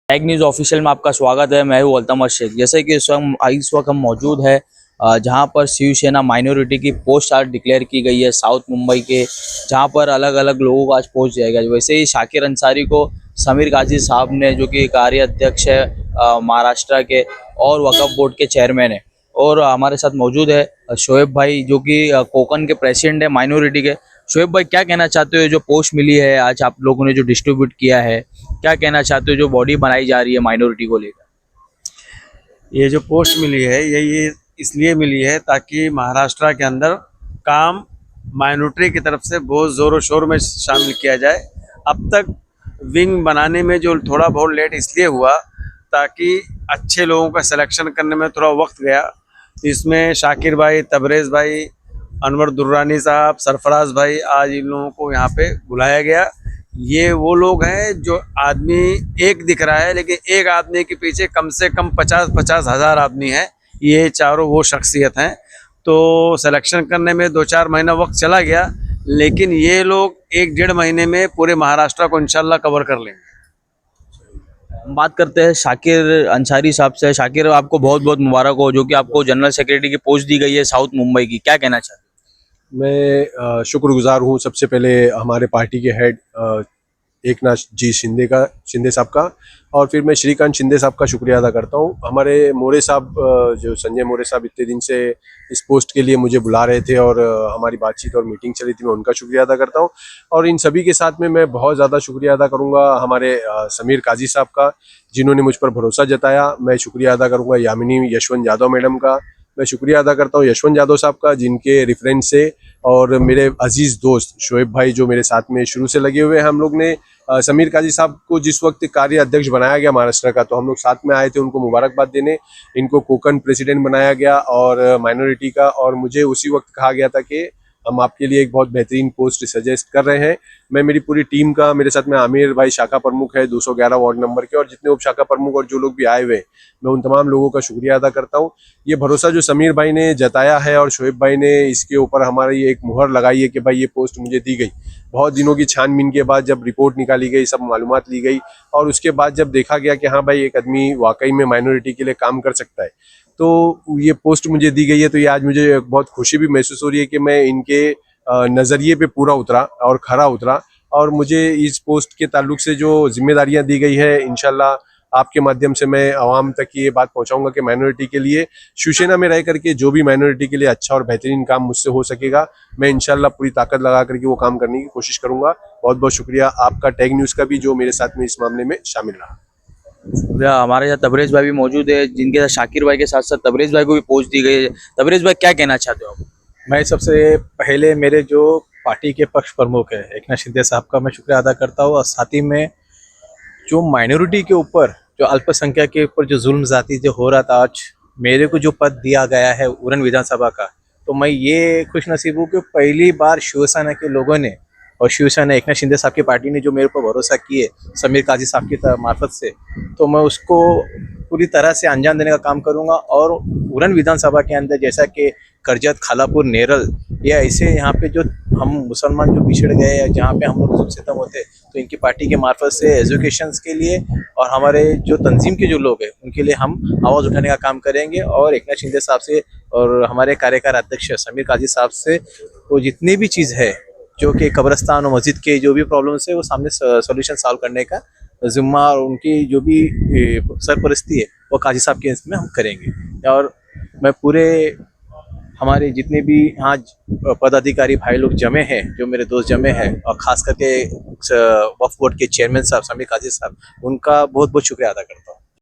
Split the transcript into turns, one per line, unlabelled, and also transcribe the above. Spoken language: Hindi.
टैग न्यूज़ ऑफिशियल में आपका स्वागत है। मैं हूं अल्तमश शेख। जैसे कि इस वक्त हम मौजूद है जहां पर शिवसेना माइनॉरिटी की पोस्ट आज डिक्लेयर की गई है साउथ मुंबई के, जहां पर अलग अलग लोगों को आज पोस्ट दिया गया। वैसे ही शाकिर अंसारी को समीर काजी साहब ने, जो कि कार्य अध्यक्ष है महाराष्ट्र के और वक्फ बोर्ड के चेयरमैन है, और हमारे साथ मौजूद है शोएब भाई, जो कि कोकन के प्रेसिडेंट है माइनॉरिटी के। शोएब भाई, क्या कहना चाहते हो? जो पोस्ट मिली है आज आप लोगों ने जो डिस्ट्रीब्यूट किया है, क्या कहना चाहते हो जो बॉडी बनाई जा रही है माइनॉरिटी को लेकर?
ये जो पोस्ट मिली है ये इसलिए मिली है ताकि महाराष्ट्र के अंदर काम माइनॉरिटी की तरफ से बहुत ज़ोरों शोर में शामिल किया जाए। अब तक विंग बनाने में जो थोड़ा बहुत लेट इसलिए हुआ ताकि अच्छे लोगों का सिलेक्शन करने में थोड़ा वक्त गया। इसमें शाकिर भाई, तबरेज़ भाई, अनवर दुर्रानी साहब, सरफराज भाई, आज इन लोगों को यहाँ पे बुलाया गया। ये वो लोग हैं जो आदमी एक दिख रहा है, लेकिन एक आदमी के पीछे कम से कम 50-50 हज़ार आदमी हैं। ये चारों वो शख्सियत हैं। तो सिलेक्शन करने में 2-4 महीना वक्त चला गया, लेकिन ये लोग 1-1.5 महीने में पूरे महाराष्ट्र को इंशाल्लाह कवर कर लेंगे।
हम बात करते हैं शाकिर अंसारी साहब से। शाकिर, आपको बहुत बहुत मुबारक हो, जो कि आपको जनरल सेक्रेटरी की पोस्ट दी गई है साउथ मुंबई की। क्या कहना चाहते हैं?
मैं शुक्रगुजार हूँ सबसे पहले हमारे पार्टी के हेड एकनाथ जी शिंदे साहब का, और फिर मैं श्रीकांत शिंदे साहब का शुक्रिया अदा करता हूँ। हमारे मोरे साहब, जो संजय मोरे साहब इतने दिन से इस पोस्ट के लिए मुझे बुला रहे थे और हमारी बातचीत और मीटिंग चली थी, मैं उनका शुक्रिया अदा करता हूँ। और इन सभी के साथ में मैं बहुत ज़्यादा शुक्रिया अदा करूँगा हमारे समीर काजी साहब का, जिन्होंने मुझ पर भरोसा जताया। मैं शुक्रिया अदा करूँगा यामिनी यशवंत यादव मैडम का। मैं शुक्रिया अदा करता हूँ यशवंत यादव साहब का, जिनके रेफरेंस से, और मेरे अजीज़ दोस्त शोएब भाई जो मेरे साथ में शुरू से लगे हुए हैं। हम लोग ने समीर काजी साहब को जिस वक्त कार्य अध्यक्ष बनाया गया महाराष्ट्र का, तो हम लोग साथ में आए थे उनको मुबारकबाद देने। इनको कोकन प्रेसिडेंट बनाया गया और माइनॉरिटी का, और मुझे उसी वक्त कहा गया था कि हम आपके लिए एक बहुत बेहतरीन पोस्ट सजेस्ट कर रहे हैं। मैं मेरी पूरी टीम का, मेरे साथ में आमिर भाई शाखा प्रमुख है 211 वार्ड नंबर के, और जितने उप शाखा प्रमुख और जो लोग भी आए हुए, मैं उन तमाम लोगों का शुक्रिया अदा करता हूं। ये भरोसा जो समीर भाई ने जताया है और शोएब भाई ने इसके ऊपर हमारी एक मुहर लगाई है कि भाई ये पोस्ट मुझे दी गई। बहुत दिनों की छानबीन के बाद जब रिपोर्ट निकाली गई, सब मालूमात ली गई, और उसके बाद जब देखा गया कि हाँ भाई एक आदमी वाकई में माइनॉरिटी के लिए काम कर सकता है, तो ये पोस्ट मुझे दी गई है। तो ये आज मुझे बहुत खुशी भी महसूस हो रही है कि मैं इनके नज़रिए पे पूरा उतरा और खरा उतरा, और मुझे इस पोस्ट के ताल्लुक से जो जिम्मेदारियां दी गई है, इंशाल्लाह आपके माध्यम से मैं आवाम तक ये बात पहुंचाऊंगा कि माइनॉरिटी के लिए, शिवसेना में रह करके जो भी माइनॉरिटी के लिए अच्छा और बेहतरीन काम मुझसे हो सकेगा, मैं इंशाल्लाह पूरी ताकत लगा करके वो काम करने की कोशिश करूंगा। बहुत बहुत शुक्रिया आपका टैग न्यूज़ का भी, जो मेरे साथ में इस मामले में शामिल रहा।
हमारे साथ तबरेज भाई भी मौजूद है, जिनके साथ शाकिर भाई के साथ साथ तबरेज भाई को भी पोस्ट दी गई है। तबरेज भाई, क्या कहना चाहते हो आप?
मैं सबसे पहले मेरे जो पार्टी के पक्ष प्रमुख है एकनाथ शिंदे साहब का मैं शुक्रिया अदा करता हूँ, और साथ ही में जो माइनॉरिटी के ऊपर, जो अल्पसंख्यक के ऊपर जो जुल्म ज़्यादा जो हो रहा था, आज मेरे को जो पद दिया गया है उरन विधानसभा का, तो मैं ये खुशनसीब हूँ कि पहली बार शिवसेना के लोगों ने और शिवसेना एकनाथ शिंदे साहब की पार्टी ने जो मेरे पर भरोसा किए समीर काजी साहब की मार्फत से, तो मैं उसको पूरी तरह से अंजाम देने का काम करूंगा। और उरन विधानसभा के अंदर जैसा कि करजत, खालापुर, नेरल, या ऐसे यहाँ पे जो हम मुसलमान जो पिछड़ गए हैं, जहाँ पे हम लोग जुल्म-सितम होते, तो इनकी पार्टी के मार्फत से एजुकेशन के लिए और हमारे जो तंजीम के जो लोग हैं उनके लिए हम आवाज़ उठाने का काम करेंगे। और एकनाथ शिंदे साहब से और हमारे कार्यकारी अध्यक्ष समीर काजी साहब से वो जितनी भी चीज़ है जो कि कब्रस्तान और मस्जिद के जो भी प्रॉब्लम्स है वो सामने सॉल्यूशन सॉल्व करने का जिम्मा और उनकी जो भी सरपरस्ती है वो काजी साहब के इसमें हम करेंगे। और मैं पूरे हमारे जितने भी यहाँ पदाधिकारी भाई लोग जमे हैं, जो मेरे दोस्त जमे हैं, और ख़ास करके वक्फ बोर्ड के चेयरमैन साहब समीर काजी साहब, उनका बहुत बहुत शुक्रिया अदा करता हूँ।